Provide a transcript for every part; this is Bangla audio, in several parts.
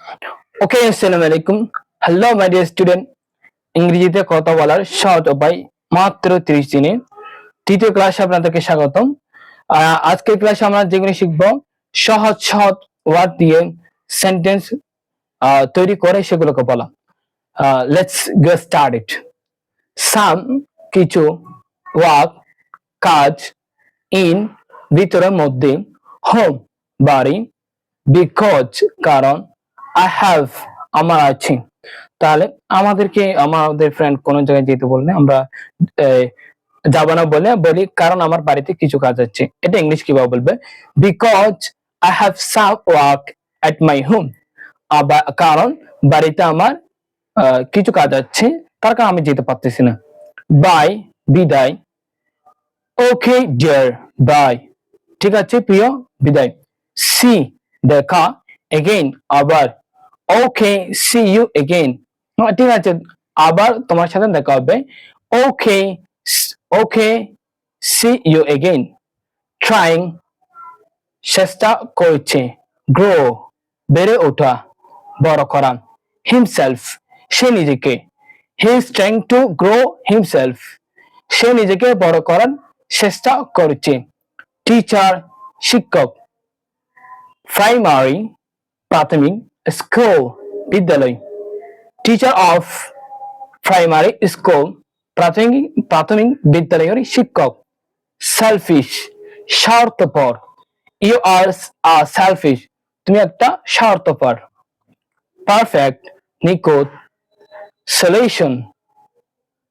ওকে, আসসালামু আলাইকুম। হ্যালো মাই ডিয়ার স্টুডেন্ট, ইংরেজিতে কথা বলার সহজ উপায় মাত্র 30 দিনে তৃতীয় ক্লাসে আপনাদেরকে স্বাগতম। আজকের ক্লাসে আমরা যেগুলো শিখবো সহজ সহজ ওয়ার্ড দিয়ে সেন্টেন্স তৈরি করে সেগুলোকে বলা। Let's get started. সাম কিছু, ওয়ার্ক কাজ, ইন ভিতরের মধ্যে, হোম বাড়ি, বিকজ কারণ, আই হ্যাভ আমার আছে। তাহলে আমাদের ফ্রেন্ড কোন জায়গায় যেতে বললে আমরা যাবো না বলি কারণ আমার বাড়িতে কিছু কাজ আছে। এটা ইংলিশ কিভাবে বলবে? Because I have some work at my home. কারণ বাড়িতে আমার কিছু কাজ আছে, তার কারণে আমি যেতে পারতেছি না। বাই বিদায়। ওকে ডিয়ার বাই, ঠিক আছে প্রিয়, বিদায়। সি দেখা, এগেইন আবার। ওকে সি ইউ এগেইন, ঠিক আছে আবার তোমার সাথে দেখা হবে। ওকে ওকে সি ইউ এগেইন। ট্রাইং চেষ্টা করছে। গ্রো বেড়ে ওঠা, বড় করা। হিমসেলফ সে নিজেকে। He is trying to grow himself, সে নিজেকে বড় করার চেষ্টা করছে। টিচার শিক্ষক। প্রাইমারি প্রাথমিক, স্কুল বিদ্যালয়। টিচার অফ প্রাইমারি স্কুল প্রাথমিক বিদ্যালয়ের শিক্ষক। সেলফিশ স্বার্থপর। ইউ আর সেলফিশ, তুমি একটা স্বার্থপর। পারফেক্ট নিখুঁত।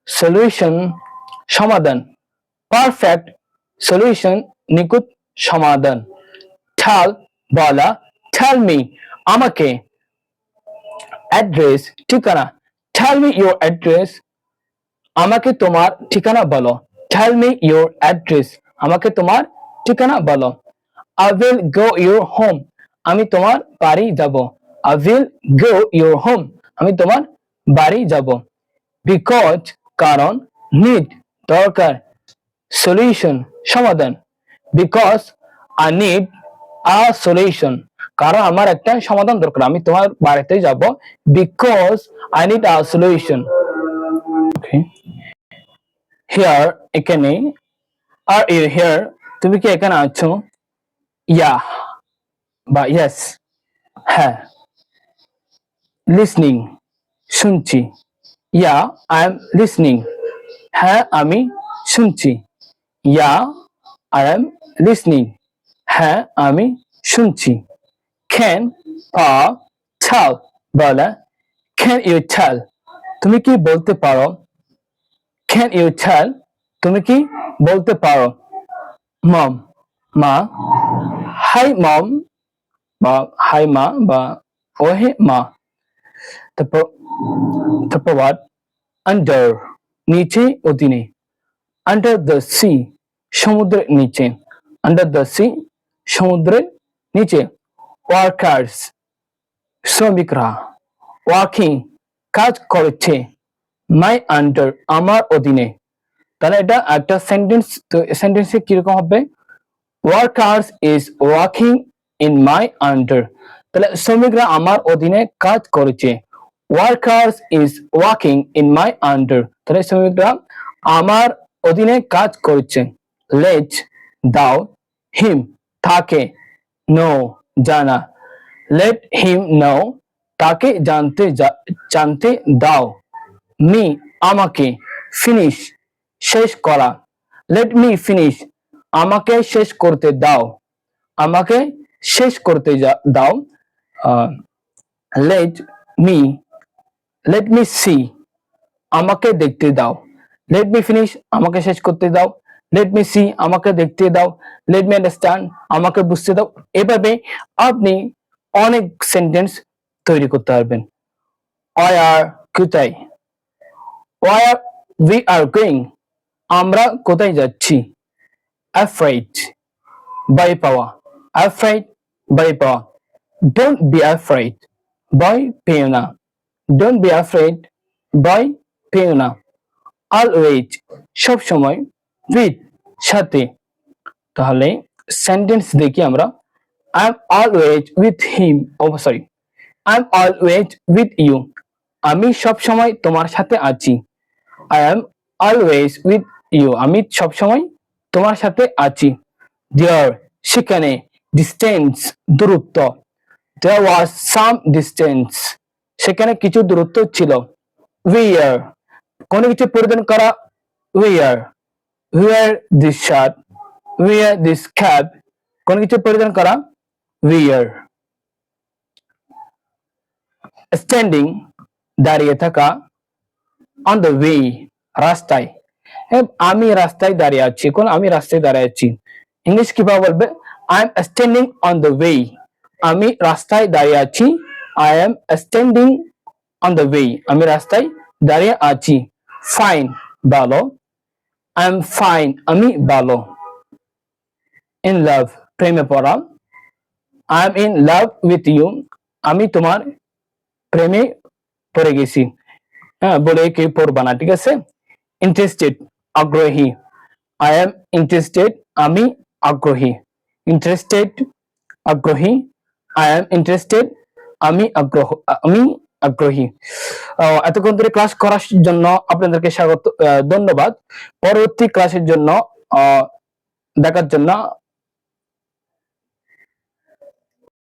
সলিউশন সমাধান। পারফেক্ট সলিউশন নিখুঁত সমাধান। টেল বলা, টেল মি আমাকে। অ্যাড্রেস ঠিকানা। টেল মি ইউর অ্যাড্রেস, আমাকে তোমার ঠিকানা বলো। টেল মি ইউর অ্যাড্রেস, আমাকে তোমার ঠিকানা বলো। I will go your home, আমি তোমার বাড়ি যাব। I will go your home, আমি তোমার বাড়ি যাব। বিকজ কারণ, নিড দরকার, সলিউশন সমাধান। Because I need a solution, কারণ আমার একটা সমাধান দরকার, আমি তোমার বাড়িতে যাব। Because I need a solution. Okay, here এখানে। আর ইউ হিয়ার, তুমি কি এখানে আছো? ইয়া বা ইয়েস হ্যাঁ। লিসনিং শুনছি। ইয়া আই এম লিসনিং, হ্যাঁ আমি শুনছি। ইয়া আই এম লিসনিং, হ্যাঁ আমি শুনছি। ক্যান বা টেল বলা, ক্যান ইউ টেল, তুমি কি বলতে পারো? ক্যান ইউ টেল, তুমি কি বলতে পারো? মম মা। হাই মম বা হাই মা বা ওহে মা। তারপর what? আন্ডার নিচে অধীনে। আন্ডার দ্য সি সমুদ্রের নিচে। আন্ডার দ্য সি সমুদ্রের নিচে। ওয়ার্কার্স শ্রমিকরা। ওয়ার্কিং কাজ করছে। মাই আন্ডার আমার অধীনে। তাহলে এটা একটা সেন্টেন্স, তো সেন্টেন্সে কিরকম হবে? Workers is working in my under, তাহলে শ্রমিকরা আমার অধীনে কাজ করছে। Workers is working in my under, তাহলে শ্রমিকরা আমার অধীনে কাজ করছে। লেট দাও হিম তাকে, নো জানা। লেট হিম নো, তাকে জানতে দাও। মি আমাকে। ফিনিশ শেষ করা। লেট মি ফিনিশ, আমাকে শেষ করতে দাও। আমাকে শেষ করতে দাও। Let me let me see, আমাকে দেখতে দাও। লেট মি ফিনিশ, আমাকে শেষ করতে দাও। লেট মি সি, আমাকে দেখতে দাও। লেট মি আন্ডারস্ট্যান্ড, আমাকে বুঝতে দাও। এভাবে আপনি অনেক সেন্টেন্স তৈরি করতে পারবেন। ওয়ার কোথায়? ওয়ার উই আর গোয়িং, আমরা কোথায় যাচ্ছি। অ্যাফ্রাইড ভয় পাওয়া। অ্যাফ্রাইড ভয় পাওয়া। ডোন্ট বি অ্যাফ্রাইড, ভয় পেও না। ডোন্ট বি অ্যাফ্রাইড, ভয় পেও না। অলওয়েজ সব সময়। উইথ সাথে। তাহলে সেন্টেন্স দেখি আমরা। I am always with him, oh sorry, I'm always with you. আমি সব সময় তোমার সাথে আছি। I am always with you. আমি সব সময় তোমার সাথে আছি। There, সেখানে, distance, দূরত্ব। There was some distance. সেখানে কিছু দূরত্ব ছিল। Wear, কোনো কিছু পরিধান করা। Wear, wear this shirt. Wear this cap. কোনো কিছু পরিধান করা। Wear. Standing, দাঁড়িয়ে থাকা। On the way, রাস্তায়। আমি রাস্তায় দাঁড়িয়ে আছি। কোন আমি রাস্তায় দাঁড়িয়ে আছি। ইংলিশ কিভাবে বলবে? I am standing on the way. আমি রাস্তায় দাঁড়িয়ে আছি। I am standing on the way. আমি রাস্তায় দাঁড়িয়ে আছি। Fine, ভালো। I am fine. আমি ভালো। In love, প্রেমে পড়া। I am in love with you. আমি তোমার প্রেমে পড়ে গেছি। হ্যাঁ, বলে কেউ পড়বা না, ঠিক আছে? Interested, আগ্রহী। I am interested. আমি আগ্রহী। Interested, আগ্রহী। I am interested. আমি আগ্রহী। এতক্ষণ ধরে ক্লাস করার জন্য আপনাদেরকে স্বাগত, ধন্যবাদ। পরবর্তী ক্লাসের জন্য দেখার জন্য